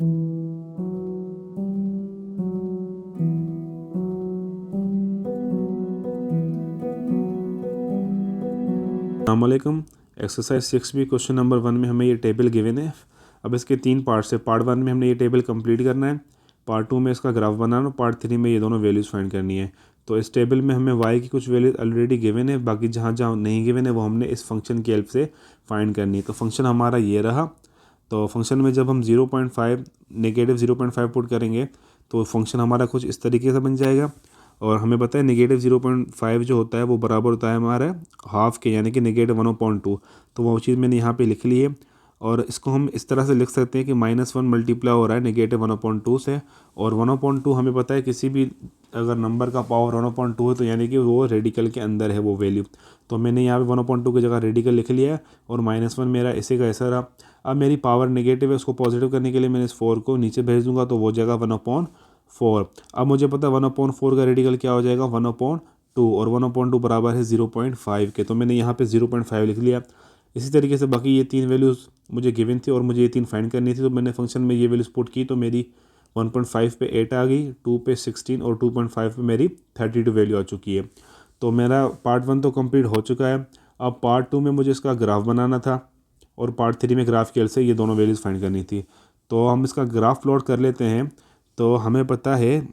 अस्सलामुअलैकुम। Exercise 6B question number 1 में हमें ये टेबल गिवन है। अब इसके 3 पार्ट्स है। पार्ट 1 में हमने ये टेबल कंप्लीट करना है, पार्ट 2 में इसका ग्राफ बनाना, पार्ट 3 में ये दोनों वैल्यूज़ फाइंड करनी है। तो इस टेबल में हमें y की कुछ वैल्यूज ऑलरेडी गिवन है, बाकी जहाँ जहाँ नहीं गिवन है वो हमने इस फंक्शन की हेल्प से फाइंड करनी है। तो फंक्शन हमारा ये रहा। तो फंक्शन में जब हम 0.5 नेगेटिव 0.5 पुट करेंगे तो फंक्शन हमारा कुछ इस तरीके से बन जाएगा। और हमें पता है नेगेटिव 0.5 जो होता है वो बराबर होता है हमारा हाफ के, यानी कि नेगेटिव 1/2। तो वो चीज़ मैंने यहाँ पे लिख ली है। और इसको हम इस तरह से लिख सकते हैं कि -1 मल्टीप्लाई हो रहा है नेगेटिव 1/2 से, और 1/2 हमें पता है किसी भी अगर नंबर का पावर 1/2 है तो यानी कि वो रेडिकल के अंदर है वो वैल्यू। तो मैंने यहाँ पे 1/2 की जगह रेडिकल लिख लिया है और -1 मेरा इसी का ऐसा रहा। अब मेरी पावर नेगेटिव है, उसको पॉजिटिव करने के लिए मैंने इस 4 को नीचे भेज दूंगा तो वो जगह 1/4। अब मुझे पता है 1/4 का रेडिकल क्या हो जाएगा 1/2, और 1/2 बराबर है 0.5 के। तो मैंने यहाँ पे 0.5 लिख लिया। इसी तरीके से बाकी ये 3 वैल्यूज़ मुझे गिवन थी और मुझे ये 3 फाइंड करनी थी। तो मैंने फंक्शन में ये वैल्यूज़ पुट की तो मेरी 1.5 पे 8 आ गई, 2 पे 16 और 2.5 पे मेरी 32 वैल्यू आ चुकी है। तो मेरा पार्ट 1 तो कंप्लीट हो चुका है। अब पार्ट 2 में मुझे इसका ग्राफ बनाना था और पार्ट 3 में ग्राफ की हेल्प से ये दोनों वैल्यूज़ फाइंड करनी थी। तो हम इसका ग्राफ प्लॉट कर लेते हैं। तो हमें पता है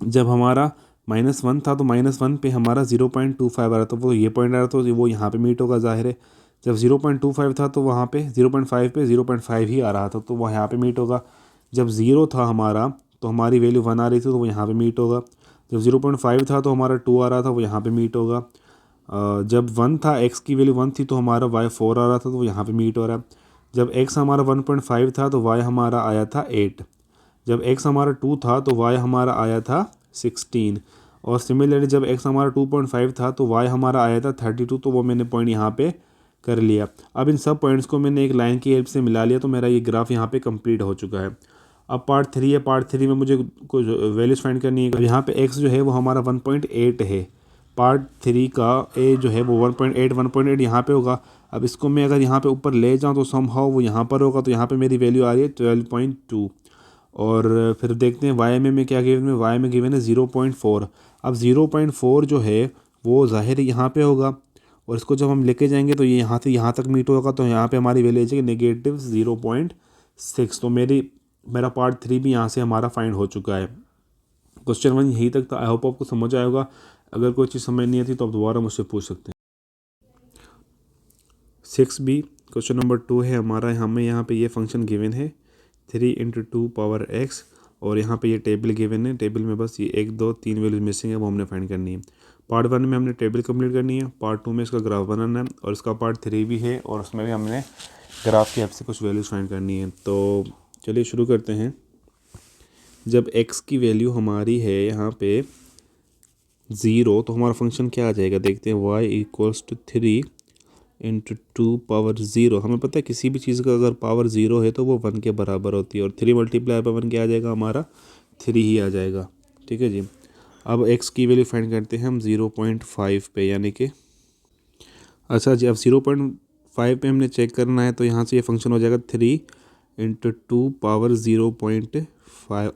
जब हमारा -1 था तो -1 पे हमारा 0.25 आ रहा था, वो ये पॉइंट आ रहा था तो वो यहाँ पे मीट होगा ज़ाहिर है। जब 0.25 था तो वहाँ पे 0.5 पे 0.5 ही आ रहा था तो वो यहाँ पे मीट होगा। जब 0 था हमारा तो हमारी वैल्यू 1 आ रही थी तो वो यहाँ पे मीट होगा। जब 0.5 था तो हमारा 2 आ रहा था, वो यहाँ पे मीट होगा। जब 1 था, x की वैल्यू 1 थी तो हमारा y 4 आ रहा था तो वो यहाँ पे मीट हो रहा है। जब x हमारा 1.5 था तो y हमारा आया था 8। जब x हमारा 2 था तो y हमारा आया था 16। और सिमिलरली जब x हमारा 2.5 था तो y हमारा आया था 32। तो वो मैंने पॉइंट यहाँ पे कर लिया। अब इन सब पॉइंट्स को मैंने एक लाइन की हेल्प से मिला लिया तो मेरा ये ग्राफ यहाँ पे कंप्लीट हो चुका है। अब पार्ट 3 है। पार्ट 3 में मुझे कुछ वैल्यूज़ फाइंड करनी है। यहाँ पे x जो है वो हमारा 1.8 है। पार्ट 3 का a जो है वो 1.8 यहाँ पे होगा। अब इसको मैं अगर यहाँ पे ऊपर ले जाऊँ तो समहाउ वो यहाँ पर होगा, तो यहाँ पे मेरी वैल्यू आ रही है 12.2। और फिर देखते हैं वाई में मैं क्या गिवन है। वाई में गिवन है 0.4। अब 0.4 जो है वो ज़ाहिर यहाँ पे होगा और इसको जब हम लेके जाएंगे तो ये यहाँ से यहाँ तक मीट होगा तो यहाँ पे हमारी वैल्यू आ जाएगी नेगेटिव 0.6। तो मेरा पार्ट 3 भी यहाँ से हमारा फाइंड हो चुका है। क्वेश्चन 1 यहीं तक था। आई होप आपको समझ आया होगा। अगर कोई चीज़ समझ नहीं आती तो आप दोबारा मुझसे पूछ सकते हैं। 6B क्वेश्चन नंबर 2 है हमारा। हमें यहाँ पे ये फंक्शन गिवन है 3 × 2 पावर x, और यहाँ पे ये टेबल गिवन है। टेबल में बस ये 1 2 3 वैल्यूज मिसिंग है, वो हमने फाइंड करनी है। पार्ट 1 में हमने टेबल कंप्लीट करनी है, पार्ट 2 में इसका ग्राफ बनाना है, और इसका पार्ट 3 भी है और उसमें भी हमने ग्राफ की हेल्प से कुछ वैल्यूज़ फाइंड करनी है। तो चलिए शुरू करते हैं। जब x की वैल्यू हमारी है यहाँ पे 0 तो हमारा फंक्शन क्या आ जाएगा देखते हैं। y = 3 × 2 power 0। हमें पता है किसी भी चीज़ का अगर पावर 0 है तो वो 1 के बराबर होती है, और 3 मल्टीप्लाई बाय 1 क्या आ जाएगा हमारा 3 ही आ जाएगा। ठीक है जी। अब x की वैल्यू फाइंड करते हैं हम 0.5 पे, यानी कि अच्छा जी अब 0.5 पे हमने चेक करना है तो यहाँ से ये फंक्शन हो जाएगा 3 × 2 पावर 0.5।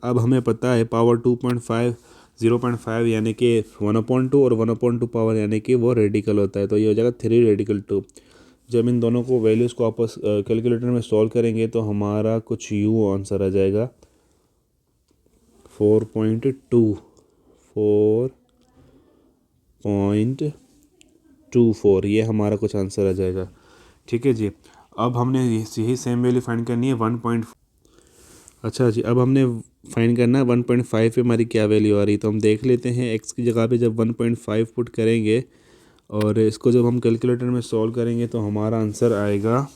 अब हमें पता है पावर 2.5 0.5 यानी कि 1/2, और 1/2 पावर यानी कि वो रेडिकल होता है, तो ये हो जाएगा 3 रेडिकल 2। जब इन दोनों को वैल्यूज़ को आपस कैलकुलेटर में सॉल्व करेंगे तो हमारा कुछ यूँ आंसर आ जाएगा 4.24। ये हमारा कुछ आंसर आ जाएगा। ठीक है जी। अब हमने यही सेम वैल्यू फाइंड करनी है 1. अच्छा जी अब हमने फाइंड करना है 1.5 पे हमारी क्या वैल्यू आ रही है। तो हम देख लेते हैं x की जगह पे जब 1.5 पुट करेंगे और इसको जब हम कैलकुलेटर में सॉल्व करेंगे तो हमारा आंसर आएगा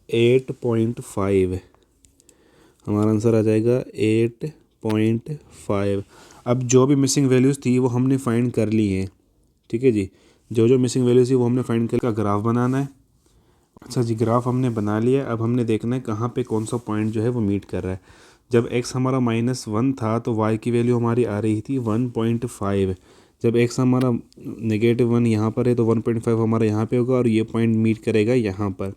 8.5। हमारा आंसर आ जाएगा 8.5। अब जो भी मिसिंग वैल्यूज़ थी वो हमने फाइंड कर ली हैं। ठीक है जी। जो मिसिंग वैल्यूज़ थी वो हमने फाइंड कर, का ग्राफ बनाना है। अच्छा जी ग्राफ हमने बना लिया। अब हमने देखना है कहाँ पे कौन सा पॉइंट जो है वो मीट कर रहा है। जब x हमारा -1 था तो y की वैल्यू हमारी आ रही थी 1.5। जब x हमारा -1 यहाँ पर है तो 1.5 हमारा यहाँ पे होगा और ये पॉइंट मीट करेगा यहाँ पर।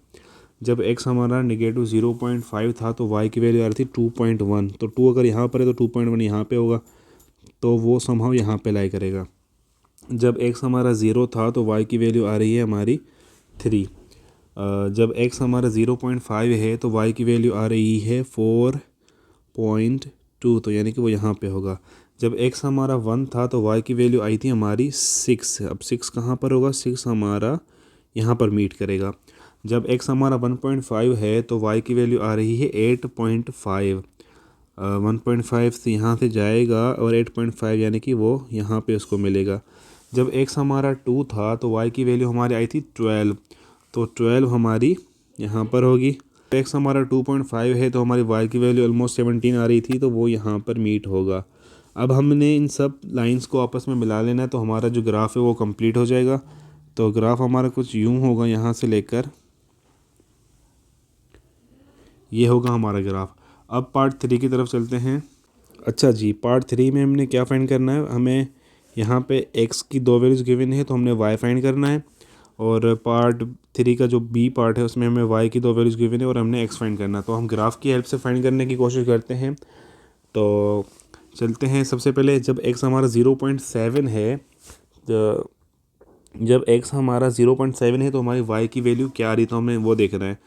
जब x हमारा नेगेटिव 0.5 था तो y की वैल्यू आ रही थी 2.1। तो 2 अगर यहाँ पर है तो 2.1 यहाँ पे होगा, तो वो समहाउ यहाँ पे लाई करेगा। जब x हमारा 0 था तो y की वैल्यू आ रही है हमारी 3। जब x हमारा 0.5 है तो y की वैल्यू आ रही है 4.2, तो यानी कि वो यहाँ पे होगा। जब x हमारा 1 था तो y की वैल्यू आई थी हमारी 6। अब 6 कहाँ पर होगा, 6 हमारा यहाँ पर मीट करेगा। जब x हमारा 1.5 है तो y की वैल्यू आ रही है 8.5। 1.5 से यहाँ से जाएगा और 8.5 यानी कि वो यहाँ पे उसको मिलेगा। जब x हमारा 2 था तो y की वैल्यू हमारी आई थी 12, तो 12 हमारी यहाँ पर होगी। x हमारा 2.5 है तो हमारी y की वैल्यू ऑलमोस्ट 17 आ रही थी, तो वो यहाँ पर मीट होगा। अब हमने इन सब लाइंस को आपस में मिला लेना है, तो हमारा जो ग्राफ है वो कंप्लीट हो जाएगा। तो ग्राफ हमारा कुछ यूँ होगा, यहाँ से लेकर ये होगा हमारा ग्राफ। अब पार्ट 3 की तरफ चलते हैं। अच्छा जी, पार्ट 3 में हमने क्या फाइंड करना है, हमें यहाँ पे x की 2 वैल्यूज़ गिवन है तो हमने y फाइंड करना है, और पार्ट 3 का जो बी पार्ट है उसमें हमें y की 2 वैल्यूज़ गिवन है और हमने x फाइंड करना है। तो हम ग्राफ की हेल्प से फाइंड करने की कोशिश करते हैं। तो चलते हैं। सबसे पहले जब x हमारा 0.7 है, तो जब x हमारा 0.7 है तो हमारी y की वैल्यू क्या आ रही, तो हमें वो देखना है।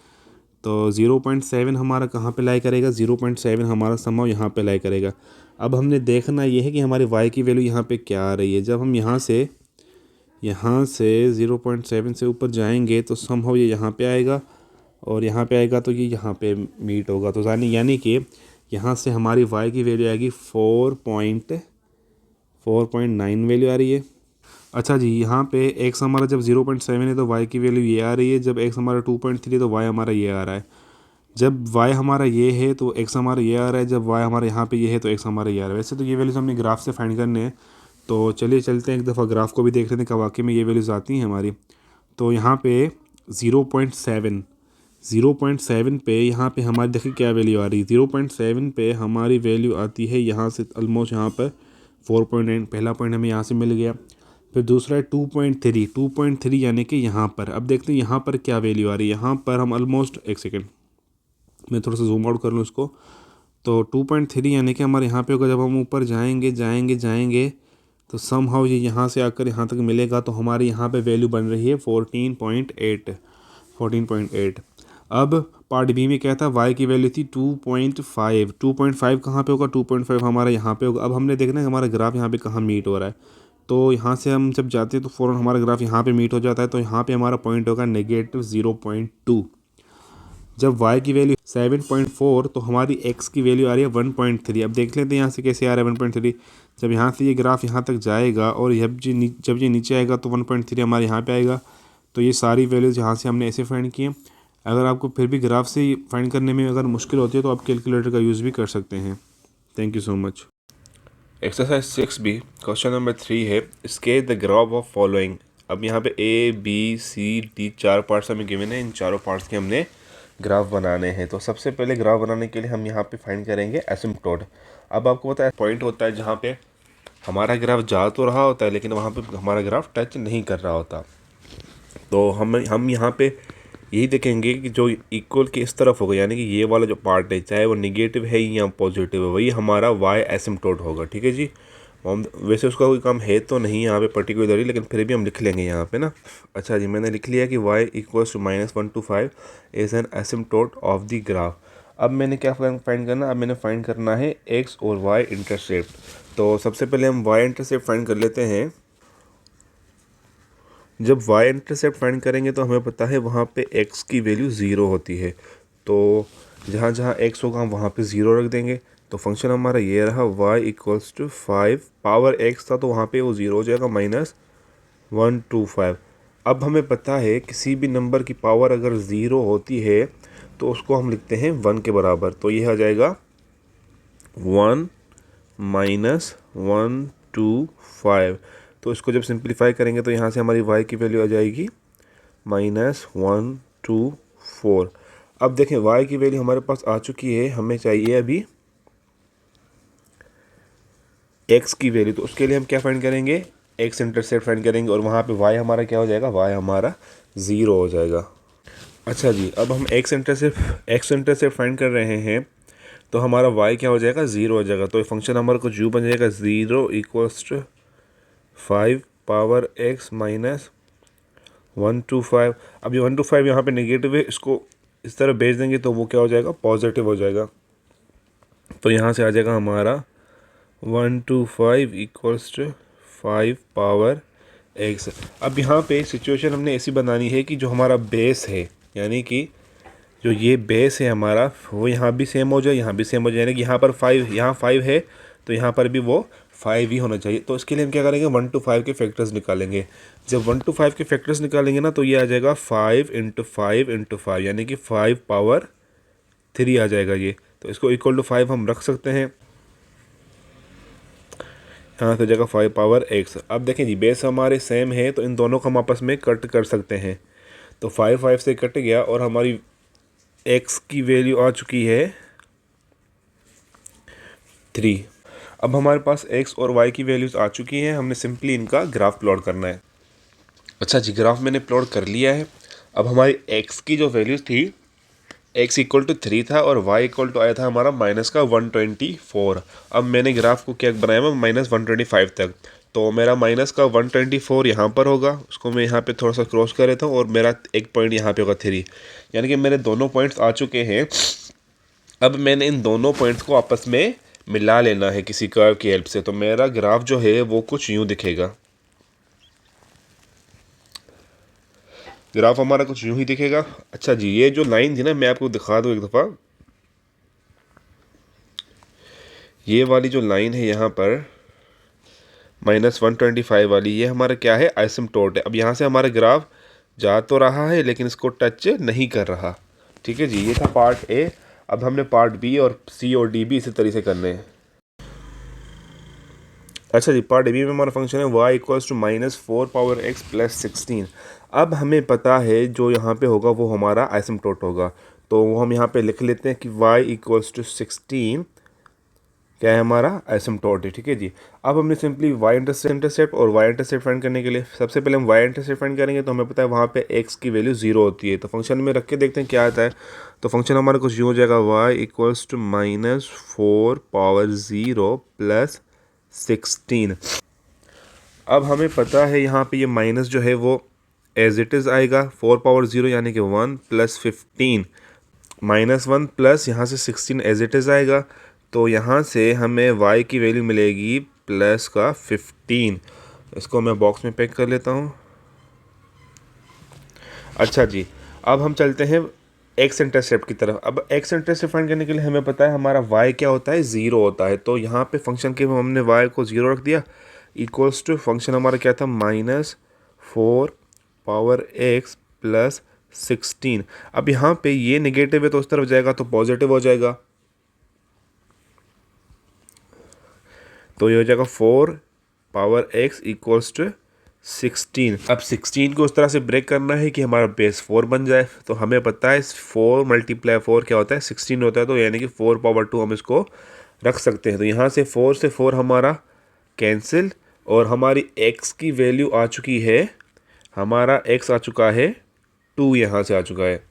तो 0.7 हमारा कहाँ पे लाई करेगा, 0.7 हमारा समहाउ यहाँ पे लाई करेगा। अब हमने देखना ये है कि हमारी y की वैल्यू यहाँ पे क्या आ रही है। जब हम यहाँ से 0.7 से ऊपर जाएंगे तो समहाउ ये यहाँ पे आएगा, और यहाँ पे आएगा तो ये यहाँ पे मीट होगा। तो यानी कि यहाँ से हमारी y की वैल्यू आएगी 4.9 वैल्यू आ रही है। अच्छा जी, यहाँ पे x हमारा जब 0.7 है तो y की वैल्यू ये आ रही है। जब x हमारा 2.3 है तो y हमारा ये आ रहा है। जब y हमारा ये है तो x हमारा ये आ रहा है। जब y हमारा यहाँ पे ये है तो x हमारा ये आ रहा है। वैसे तो ये वैल्यूज़ हमने ग्राफ से फाइंड करने हैं, तो चलिए चलते हैं एक दफ़ा ग्राफ को भी देख लेते हैं कि वाकई में ये वैल्यूज़ आती हैं हमारी। तो यहाँ पे 0.7 पे यहाँ पे हमारी देखिए क्या वैल्यू आ रही है। 0.7 पे हमारी वैल्यू आती है यहाँ से ऑलमोस्ट यहाँ पर 4.9। पहला पॉइंट हमें यहाँ से मिल गया। फिर दूसरा है 2.3 यानी कि यहाँ पर। अब देखते हैं यहाँ पर क्या वैल्यू आ रही है। यहाँ पर हम ऑलमोस्ट, एक सेकेंड मैं थोड़ा सा जूम आउट कर लूँ इसको। तो 2.3 यानी कि हमारे यहाँ पे होगा। जब हम ऊपर जाएंगे तो समहाउ ये यहाँ से आकर यहाँ तक मिलेगा, तो हमारे यहाँ पे वैल्यू बन रही है 14.8। अब पार्ट बी में क्या था, y की वैल्यू थी 2.5। 2.5 कहाँ पे होगा, 2.5 हमारा यहाँ पे होगा। अब हमने देखना है हमारा ग्राफ यहाँ पे कहाँ मीट हो रहा है। तो यहाँ से हम जब जाते हैं तो फ़ौरन हमारा ग्राफ यहाँ पे मीट हो जाता है। तो यहाँ पे हमारा पॉइंट होगा -0.2। जब y की वैल्यू 7.4 तो हमारी x की वैल्यू आ रही है 1.3। अब देख लेते हैं यहाँ से कैसे आ रहा है 1.3। जब यहाँ से ये ग्राफ यहाँ तक जाएगा और जब ये नीचे आएगा तो 1.3 हमारे यहाँ पे आएगा। तो ये सारी वैल्यूज़ यहाँ से हमने ऐसे फाइंड किए। अगर आपको फिर भी ग्राफ से फाइंड करने में अगर मुश्किल होती है तो आप कैलकुलेटर का यूज़ भी कर सकते हैं। Thank you so much. Exercise 6B question number 3 है, sketch the graph of following. अब यहाँ पे A B C D 4 parts हमें गिवन है। इन चारों पार्ट्स के हमने ग्राफ बनाने हैं। तो सबसे पहले ग्राफ बनाने के लिए हम यहाँ पे फाइंड करेंगे एसिम्पटोट। अब आपको पता है पॉइंट होता है जहाँ पे हमारा ग्राफ जा तो रहा होता है लेकिन वहाँ पे हमारा ग्राफ टच नहीं कर रहा होता। तो हम यहाँ पे यही देखेंगे कि जो इक्वल के इस तरफ होगा, यानी कि ये वाला जो पार्ट है चाहे वो निगेटिव है या पॉजिटिव है, वही हमारा y एसिम्पटोट होगा। ठीक है जी। हम वैसे उसका कोई काम है तो नहीं यहाँ पे पर्टिकुलरली, लेकिन फिर भी हम लिख लेंगे यहाँ पे ना। अच्छा जी, मैंने लिख लिया कि y equals to -1 to 5 is an asymptote of the graph. अब मैंने क्या फाइंड करना, अब मैंने फाइंड करना है x और y इंटरसेप्ट। तो सबसे पहले हम y इंटरसेप्ट फाइंड कर लेते हैं। जब y इंटरसेप्ट फाइंड करेंगे तो हमें पता है वहाँ पे x की वैल्यू 0 होती है। तो जहाँ जहाँ x होगा हम वहाँ पे 0 रख देंगे। तो फंक्शन हमारा ये रहा y equals to 5 power x था तो वहाँ पे वो 0 हो जाएगा -1 to 5। अब हमें पता है किसी भी नंबर की पावर अगर 0 होती है तो उसको हम लिखते हैं 1 के बराबर। तो ये आ जाएगा 1 -1 to 5। तो इसको जब सिंप्लीफाई करेंगे तो यहाँ से हमारी y की वैल्यू आ जाएगी -1 to 4। अब देखें y की वैल्यू हमारे पास आ चुकी है, हमें चाहिए अभी x की वैल्यू। तो उसके लिए हम क्या फाइंड करेंगे, x इंटरसेप्ट फाइंड करेंगे और वहाँ पे y हमारा क्या हो जाएगा, y हमारा 0 हो जाएगा। अच्छा जी, अब हम एक्स इंटरसेप्ट फाइंड कर रहे हैं, तो हमारा y क्या हो जाएगा, 0 हो जाएगा। तो ये फंक्शन हमारा कुछ यूँ बन जाएगा, 0 equals to 5 power x minus 1 to 5। अब ये 1 to 5 यहाँ पे नेगेटिव है, इसको इस तरह भेज देंगे तो वो क्या हो जाएगा, पॉजिटिव हो जाएगा। तो यहाँ से आ जाएगा हमारा 1 to 5 equals to 5 power x। अब यहाँ पे सिचुएशन हमने ऐसी बनानी है कि जो हमारा बेस है, यानी कि जो ये बेस है हमारा, वो यहाँ भी सेम हो जाए, यहाँ भी सेम हो जाए, यानी कि यहाँ पर 5, यहाँ 5 है तो यहाँ पर भी वो 5 ही होना चाहिए। तो इसके लिए हम क्या करेंगे, 1 to 5 के फैक्टर्स निकालेंगे। जब 1 to 5 के फैक्टर्स निकालेंगे ना, तो ये आ जाएगा 5 × 5 × 5, यानी कि 5 पावर 3 आ जाएगा ये। तो इसको इक्वल टू 5 हम रख सकते हैं, यहाँ से जगह 5 पावर x। अब देखें जी, बेस हमारे सेम है तो इन दोनों को हम आपस में कट कर सकते हैं। तो 5 से कट गया और हमारी x की वैल्यू आ चुकी है 3। अब हमारे पास x और y की वैल्यूज़ आ चुकी हैं, हमने सिंपली इनका ग्राफ प्लॉट करना है। अच्छा जी, ग्राफ मैंने प्लॉट कर लिया है। अब हमारी x की जो वैल्यूज़ थी, x इक्वल टू 3 था और y इक्वल टू आया था हमारा माइनस का 124। अब मैंने ग्राफ को क्या बनाया, मैं -125 तक। तो मेरा माइनस का 124 यहाँ पर होगा, उसको मैं यहाँ पे थोड़ा सा क्रॉस कर लेता हूँ, और मेरा एक पॉइंट यहाँ पे होगा 3, यानी कि मेरे दोनों पॉइंट्स आ चुके हैं। अब मैंने इन दोनों पॉइंट्स को आपस में मिला लेना है किसी कर्व की हेल्प से। तो मेरा ग्राफ जो है वो कुछ यूँ दिखेगा, ग्राफ हमारा कुछ यूँ ही दिखेगा। अच्छा जी, ये जो लाइन थी ना, मैं आपको दिखा दूँ एक दफ़ा। ये वाली जो लाइन है यहाँ पर -125 वाली, ये हमारा क्या है, आइसिम्टोट है। अब यहाँ से हमारा ग्राफ जा तो रहा है लेकिन इसको टच नहीं कर रहा। ठीक है जी, ये था पार्ट ए। अब हमने पार्ट बी और सी और डी भी इसी तरीके से करने हैं। अच्छा जी, पार्ट बी में हमारा फंक्शन है y equals to -4 power x plus 16। अब हमें पता है जो यहाँ पे होगा वो हमारा आइसिम्टोट होगा, तो वो हम यहाँ पे लिख लेते हैं कि y इक्वल्स टू 16 क्या है, हमारा एसिम्टोट है। ठीक है जी, अब हमने सिंपली y इंटरसेप्ट और y इंटरसेप्ट फाइंड करने के लिए सबसे पहले हम y इंटरसेप्ट फाइंड करेंगे। तो हमें पता है वहाँ पे x की वैल्यू 0 होती है, तो फंक्शन में रख के देखते हैं क्या आता है। तो फंक्शन हमारा कुछ यूँ हो जाएगा, y equals to -4 power 0 plus 16। अब हमें पता है यहाँ पे ये माइनस जो है वो एज इट इज़ आएगा, 4 पावर 0 यानी कि 1 प्लस 15 -1 प्लस यहाँ से 16 एज इट इज़ आएगा। तो यहाँ से हमें y की वैल्यू मिलेगी प्लस का 15। इसको मैं बॉक्स में पैक कर लेता हूँ। अच्छा जी, अब हम चलते हैं x इंटरसेप्ट की तरफ। अब x इंटरसेप्ट फाइंड करने के लिए हमें पता है हमारा y क्या होता है, 0 होता है। तो यहाँ पे फंक्शन के हमने y को 0 रख दिया, इक्वल्स टू फंक्शन हमारा क्या था, -4 पावर x प्लस 16। अब यहाँ पे ये नेगेटिव है तो उस तरफ जाएगा तो पॉजिटिव हो जाएगा, तो ये हो जाएगा 4 पावर x इक्वल्स टू 16। अब 16 को उस तरह से ब्रेक करना है कि हमारा बेस 4 बन जाए। तो हमें पता है 4 × 4 क्या होता है, 16 होता है। तो यानी कि 4 पावर 2 हम इसको रख सकते हैं। तो यहाँ से 4 से 4 हमारा कैंसिल, और हमारी x की वैल्यू आ चुकी है, हमारा x आ चुका है 2, यहाँ से आ चुका है।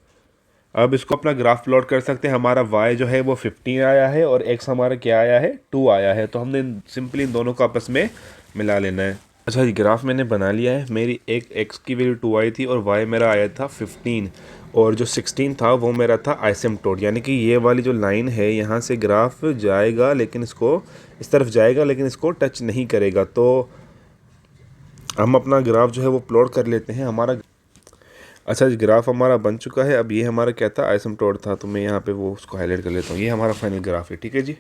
अब इसको अपना ग्राफ प्लॉट कर सकते हैं। हमारा y जो है वो 15 आया है और x हमारा क्या आया है, 2 आया है। तो हमने सिंपली इन दोनों को आपस में मिला लेना है। अच्छा जी, ग्राफ मैंने बना लिया है। मेरी एक x की वैल्यू 2 आई थी और y मेरा आया था 15, और जो 16 था वो मेरा था आइसिम्टोट। यानी कि ये वाली जो लाइन है यहाँ से ग्राफ जाएगा, लेकिन इसको इस तरफ जाएगा लेकिन इसको टच नहीं करेगा। तो हम अपना ग्राफ जो है वो प्लॉट कर लेते हैं हमारा। अच्छा जी, ग्राफ हमारा बन चुका है। अब ये हमारा क्या था, आइसिम्टोट था। तो मैं यहाँ पे वो उसको हाईलाइट कर लेता हूँ। ये हमारा फाइनल ग्राफ है। ठीक है जी,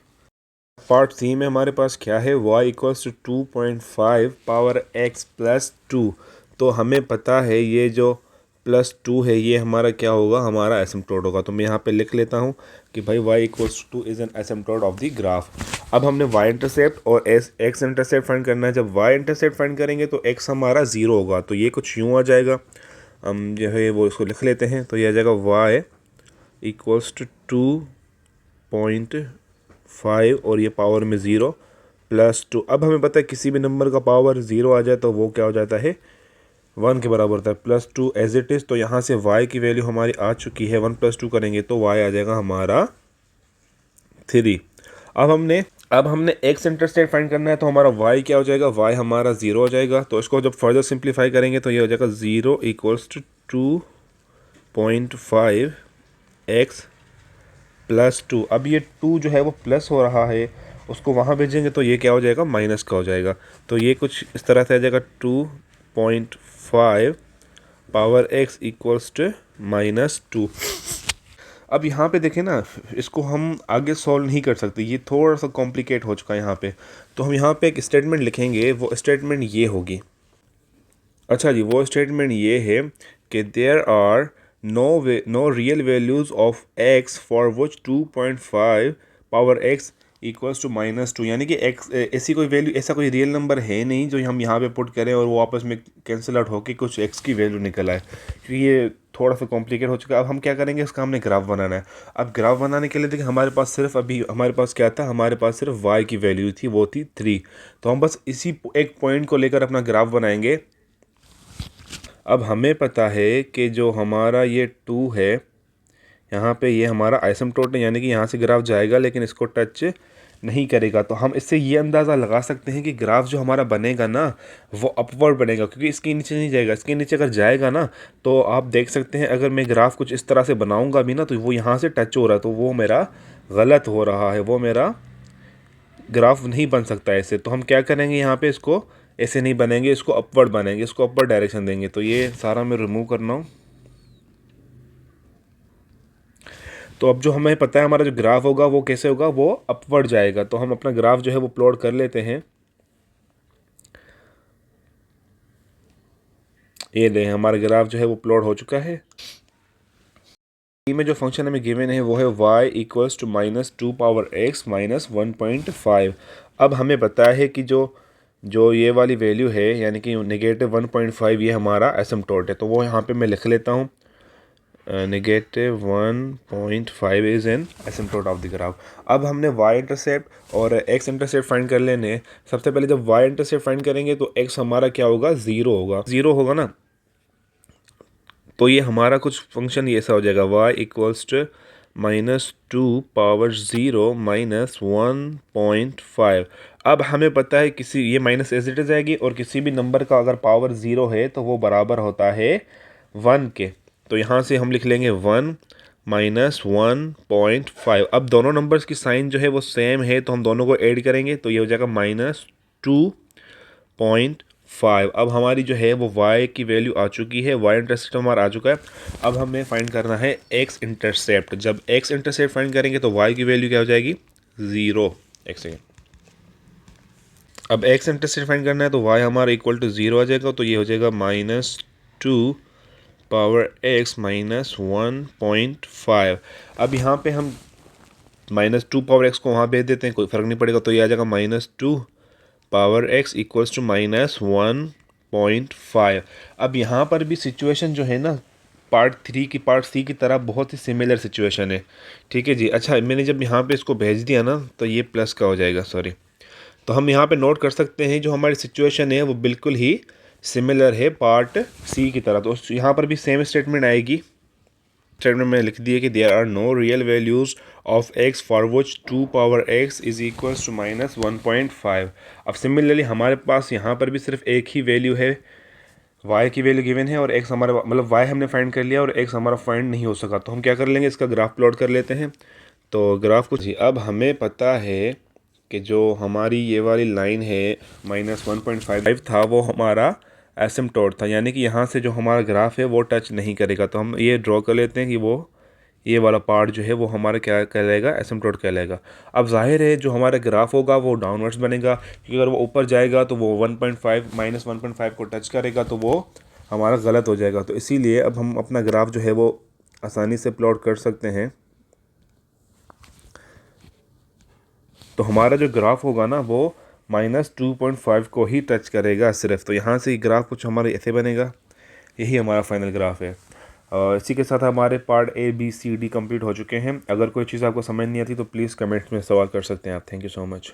पार्ट सी में हमारे पास क्या है, y equals to 2.5 power x plus 2। तो हमें पता है ये जो प्लस 2 है ये हमारा क्या होगा, हमारा एसिम्टोट होगा। तो मैं यहाँ पे लिख लेता हूँ कि भाई y equals two is an asymptote of the graph. अब हमने y इंटरसेप्ट और x इंटरसेप्ट फाइंड करना है। जब y इंटरसेप्ट फाइंड करेंगे तो x हमारा 0 होगा, तो ये कुछ यूँ आ जाएगा। हम जो है वो इसको लिख लेते हैं। तो यह आ जाएगा y इक्वल्स टू 2.5 और ये पावर में 0 प्लस 2। अब हमें पता है किसी भी नंबर का पावर 0 आ जाए तो वो क्या हो जाता है, 1 के बराबर होता है, +2 एज इट इज़। तो यहाँ से y की वैल्यू हमारी आ चुकी है, 1 + 2 करेंगे तो y आ जाएगा हमारा 3। अब हमने x इंटरसेप्ट फाइंड करना है, तो हमारा y क्या हो जाएगा, y हमारा 0 हो जाएगा। तो इसको जब फर्दर सिंप्लीफाई करेंगे तो ये हो जाएगा 0 = 2.5x + 2। अब ये 2 जो है वो प्लस हो रहा है, उसको वहाँ भेजेंगे तो ये क्या हो जाएगा, माइनस का हो जाएगा। तो ये कुछ इस तरह से आ जाएगा 2.5 पावर x = -2। अब यहाँ पे देखें ना, इसको हम आगे सॉल्व नहीं कर सकते, ये थोड़ा सा कॉम्प्लिकेट हो चुका है यहाँ पे। तो हम यहाँ पे एक स्टेटमेंट लिखेंगे, वो स्टेटमेंट ये होगी। अच्छा जी, वो स्टेटमेंट ये है कि there are no real values of x for which 2.5 power x = -2। यानी कि x ऐसी कोई वैल्यू, ऐसा कोई रियल नंबर है नहीं जो हम यहाँ पे पुट करें और वो आपस में कैंसिल आउट होकर कुछ x की वैल्यू निकल आए, क्योंकि ये थोड़ा सा कॉम्प्लिकेट हो चुका है। अब हम क्या करेंगे, इसका हमने ग्राफ बनाना है। अब ग्राफ बनाने के लिए देखिए, हमारे पास सिर्फ अभी हमारे पास क्या था, हमारे पास सिर्फ y की वैल्यू थी, वो थी 3। तो हम बस इसी एक पॉइंट को लेकर अपना ग्राफ बनाएंगे। अब हमें पता है कि जो हमारा ये 2 है, यहाँ पे ये हमारा आइसोम्टोट है, यानी कि यहाँ से ग्राफ जाएगा लेकिन इसको टच नहीं करेगा। तो हम इससे ये अंदाज़ा लगा सकते हैं कि ग्राफ जो हमारा बनेगा ना, वो अपवर्ड बनेगा, क्योंकि इसके नीचे नहीं जाएगा। इसके नीचे अगर जाएगा ना, तो आप देख सकते हैं, अगर मैं ग्राफ कुछ इस तरह से बनाऊंगा भी ना, तो वो यहाँ से टच हो रहा है, तो वो मेरा गलत हो रहा है, वो मेरा ग्राफ नहीं बन सकता ऐसे। तो हम क्या करेंगे, यहाँ पे इसको ऐसे नहीं बनेंगे, इसको अपवर्ड बनेंगे, इसको अपवर्ड डायरेक्शन देंगे। तो ये सारा मैं रिमूव करना हूँ। तो अब जो हमें पता है हमारा जो ग्राफ होगा वो कैसे होगा, वो अपवर्ड जाएगा। तो हम अपना ग्राफ जो है वो प्लॉट कर लेते हैं। ये दें, हमारा ग्राफ जो है वो प्लॉट हो चुका है। में जो फंक्शन हमें गिवन है वो है y = -2 पावर x -1.5। अब हमें पता है कि जो ये वाली वैल्यू है, यानी कि -1.5, ये हमारा एसिम्प्टोट है। तो वो यहाँ पे मैं लिख लेता हूँ, -1.5 is an asymptote of the graph. अब हमने y इंटरसेप्ट और x इंटरसेप्ट फाइंड कर लेने। सबसे पहले जब y इंटरसेप्ट फाइंड करेंगे तो x हमारा क्या होगा, 0 होगा। 0 होगा ना, तो ये हमारा कुछ फंक्शन ये ऐसा हो जाएगा, y = -2 पावर 0 -1.5। अब हमें पता है किसी ये माइनस एज इट इज़ आएगी, और किसी भी नंबर का अगर पावर 0 है तो वो बराबर होता है 1 के। तो यहाँ से हम लिख लेंगे 1 -1.5। अब दोनों नंबर्स की साइन जो है वो सेम है, तो हम दोनों को ऐड करेंगे तो ये हो जाएगा -2.5। अब हमारी जो है वो y की वैल्यू आ चुकी है, y इंटरसेप्ट हमारा आ चुका है। अब हमें फाइंड करना है x इंटरसेप्ट। जब x इंटरसेप्ट फाइंड करेंगे तो y की वैल्यू क्या हो जाएगी, 0। एक सेकेंड, अब x इंटरसेप्ट फाइंड करना है तो y हमारा = 0 आ जाएगा। तो ये हो जाएगा -2 पावर x -1.5। अब यहाँ पे हम -2 पावर x को वहाँ भेज देते हैं, कोई फ़र्क नहीं पड़ेगा। तो ये आ जाएगा -2 पावर x = -1.5। अब यहाँ पर भी सिचुएशन जो है ना, पार्ट 3 की पार्ट सी की तरह बहुत ही सिमिलर सिचुएशन है। ठीक है जी। अच्छा, मैंने जब यहाँ पे इसको भेज दिया ना, तो ये प्लस का हो जाएगा, सॉरी। तो हम यहाँ पे नोट कर सकते हैं जो हमारी सिचुएशन है वो बिल्कुल ही सिमिलर है पार्ट सी की तरह। तो यहाँ पर भी सेम स्टेटमेंट आएगी। स्टेटमेंट में लिख दिए कि there are no real values of x for which 2 power x = -1.5। अब सिमिलरली हमारे पास यहाँ पर भी सिर्फ एक ही वैल्यू है, y की वैल्यू गिवन है, और x हमारा मतलब y हमने फाइंड कर लिया और x हमारा फाइंड नहीं हो सका। तो हम क्या कर लेंगे, इसका ग्राफ प्लॉट कर लेते हैं। तो ग्राफ कुछ जी, अब हमें पता है कि जो हमारी ये वाली लाइन है -1.5 था, वो हमारा एसिम्प्टोट था, यानी कि यहाँ से जो हमारा ग्राफ है वो टच नहीं करेगा। तो हम ये ड्रॉ कर लेते हैं कि वो ये वाला पार्ट जो है वो हमारा क्या कहलाएगा, एसिम्प्टोट कहलाएगा। अब जाहिर है जो हमारा ग्राफ होगा वो डाउनवर्ड्स बनेगा, क्योंकि अगर वो ऊपर जाएगा तो वो 1.5 -1.5 को टच करेगा, तो वो हमारा गलत हो जाएगा। तो इसीलिए अब हम अपना ग्राफ जो है वो आसानी से प्लॉट कर सकते हैं। तो हमारा जो ग्राफ होगा ना, वो -2.5 को ही टच करेगा सिर्फ। तो यहाँ से ग्राफ कुछ हमारे ऐसे बनेगा। यही हमारा फाइनल ग्राफ है। इसी के साथ हमारे part A B C D complete हो चुके हैं। अगर कोई चीज़ आपको समझ नहीं आती तो प्लीज़ कमेंट्स में सवाल कर सकते हैं आप। Thank you so much.